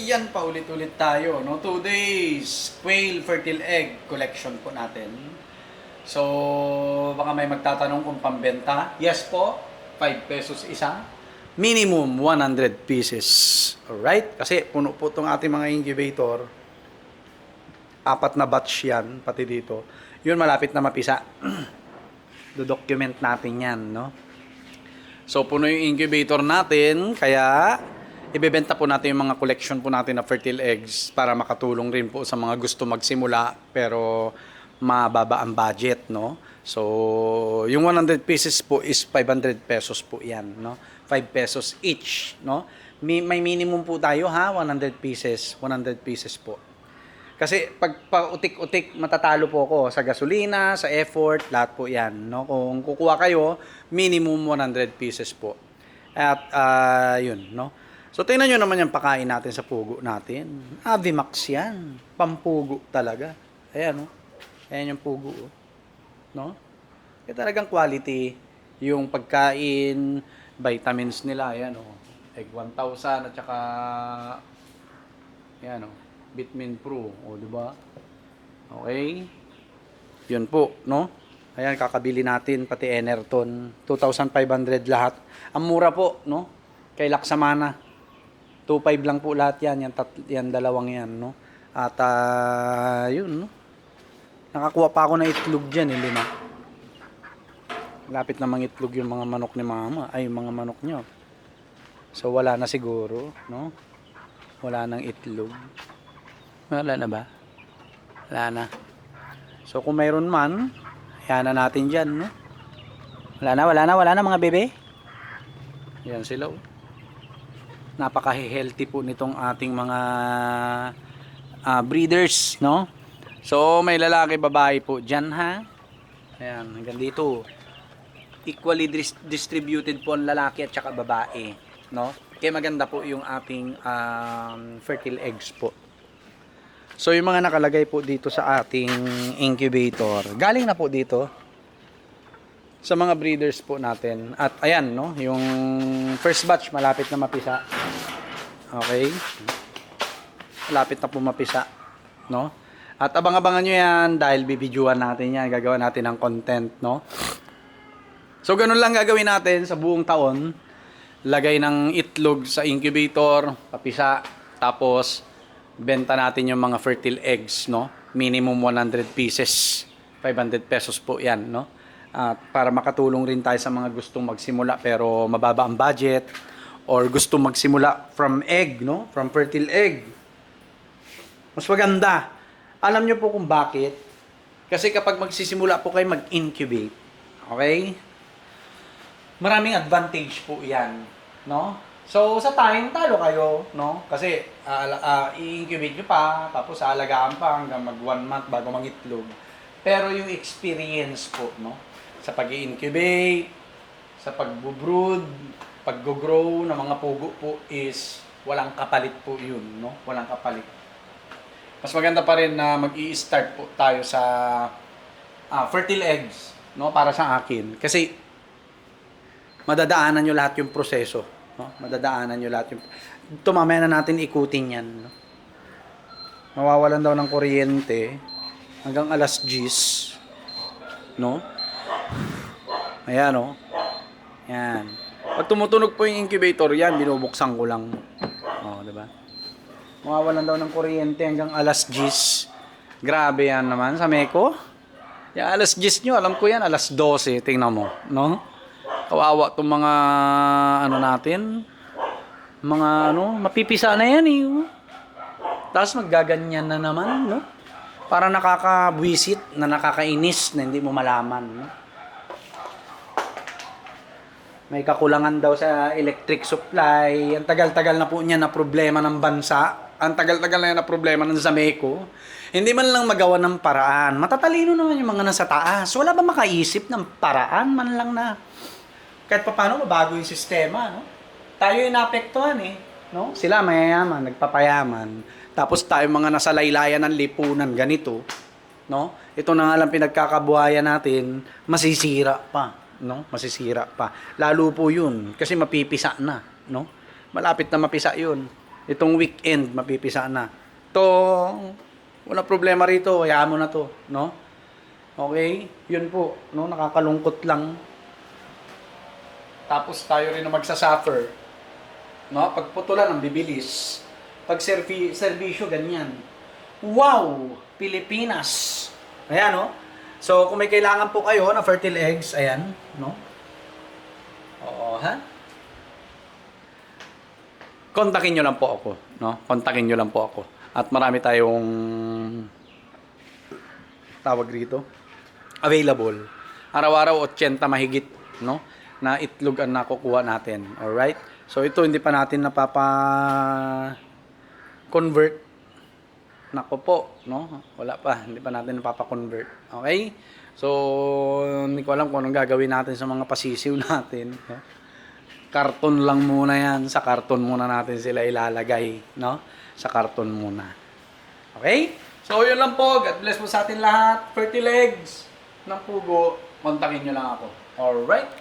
Ayan, paulit-ulit tayo, no? 2 days, quail fertile egg collection po natin. So, baka may magtatanong kung pambenta. Yes po, 5 pesos isa. Minimum 100 pieces. Alright? Kasi puno po itong ating mga incubator. 4 na batch yan, pati dito. Yun, malapit na mapisa. Do-document natin yan, no? So, puno yung incubator natin, kaya ibebenta po natin yung mga collection po natin na fertile eggs para makatulong rin po sa mga gusto magsimula pero mababa ang budget, no? So, yung 100 pieces po is 500 pesos po yan, no? 5 pesos each, no? May minimum po tayo, ha? 100 pieces. 100 pieces po. Kasi pag pautik-utik, matatalo po ako sa gasolina, sa effort, lahat po yan, no? Kung kukuha kayo, minimum 100 pieces po. At, yun, no? So, tingnan nyo naman yung pakain natin sa pugo natin. Avimax yan. Pampugo talaga. Ayan, no? Ayan yung pugo, no? Kaya talagang quality yung pagkain, vitamins nila. Ayan, no? Egg 1000 at saka, ayan, no? Vitamin Pro. O, diba? Okay. Yun po, no? Ayan, kakabili natin, pati Enerton. 2,500 lahat. Ang mura po, no? Kay Laksamana. 2.5 lang po lahat yan, yan dalawang yan, no? At yun, no? Nakakuha pa ako ng itlog dyan, 5. Lapit na mangitlog yung mga manok ni mama, ay mga manok nyo. So wala na siguro, no? Wala nang itlog. Wala na ba? Wala na. So kung mayroon man, yan na natin dyan, no? Wala na mga bebe. Yan sila, oh. Napaka-healthy po nitong ating mga breeders, no? So, may lalaki, babae po dyan, ha? Ayan, hanggang dito. Equally distributed po ang lalaki at saka babae, no? Kaya maganda po yung ating fertile eggs po. So, yung mga nakalagay po dito sa ating incubator, galing na po dito sa mga breeders po natin. At ayan, no, yung first batch malapit na mapisa. Okay? Malapit na po mapisa, no? At abang-abangan nyo yan dahil bibidyoan natin yan. Gagawa natin ng content, no? So, ganun lang gagawin natin sa buong taon. Lagay ng itlog sa incubator, papisa, tapos benta natin yung mga fertile eggs, no? Minimum 100 pieces. 500 pesos po yan, no? At para makatulong rin tayo sa mga gustong magsimula pero mababa ang budget or gustong magsimula from egg, no? From fertile egg. Mas maganda. Alam nyo po kung bakit? Kasi kapag magsisimula po kayo mag-incubate, okay? Maraming advantage po 'yan, no? So sa time talo kayo, no? Kasi i-incubate nyo pa, tapos aalagaan pa hanggang mag 1 month bago mangitlog. Pero yung experience po, no? Sa pag-i-incubate, sa pag-brood, pag-grow ng mga pugo po is walang kapalit po yun, no? Walang kapalit. Mas maganda pa rin na mag-i-start po tayo sa fertile eggs, no? Para sa akin. Kasi madadaanan nyo lahat yung proseso, no? Madadaanan nyo lahat yung... Ito mamaya na natin ikutin yan, no? Mawawalan daw ng kuryente hanggang alas 10, no? Ayan, oh. Yan. Pag tumutunog po yung incubator, yan, binubuksan ko lang. Oh, diba? Mawawalan daw ng kuryente hanggang alas 10. Grabe yan naman sa Meko. Yung alas 10 nyo, alam ko yan, alas 12. Tingnan mo, no? Kawawa itong mga, ano natin, mga, ano, mapipisa na yan, eh. Tapos maggaganyan na naman, no? Para nakakabwisit, na nakakainis, na hindi mo malaman, no? May kakulangan daw sa electric supply. Ang tagal-tagal na po niya na problema ng bansa. Ang tagal-tagal na yan na problema ng Zameco. Hindi man lang magawa ng paraan. Matatalino naman yung mga nasa taas. Wala ba makaisip ng paraan man lang na kahit pa paano mabago yung sistema, no? Tayo yung naapektuhan, eh, no? Sila mayayaman, nagpapayaman. Tapos tayo mga nasa laylayan ng lipunan, ganito, no? Ito na nga lang pinagkakabuhayan natin, masisira pa. No? Masisira pa. Lalo po yun. Kasi mapipisa na. No? Malapit na mapisa yun. Itong weekend, mapipisa na. To, wala problema rito. Hayaan mo na to, no? Okay? Yun po, no? Nakakalungkot lang. Tapos tayo rin na magsasuffer. No? Pagputulan ang bibilis. Pag servisyo, ganyan. Wow! Pilipinas! Ayan, no? So, kung may kailangan po kayo na fertile eggs, ayan, no? Oo, ha? Kontakin nyo lang po ako, no? Kontakin nyo lang po ako. At marami tayong tawag rito, available. Araw-araw 80 mahigit, no? Na itlog ang nakukuha natin. Alright? So, ito hindi pa natin napapa-convert. Nako po, no? Wala pa. Hindi pa natin napapa-convert. Okay? So, hindi ko alam kung anong gagawin natin sa mga pasisiw natin. No? Karton lang muna yan. Sa karton muna natin sila ilalagay. No? Sa karton muna. Okay? So, yun lang po. God bless po sa atin lahat. Fertile eggs ng pugo. Kontakin nyo lang ako. Alright?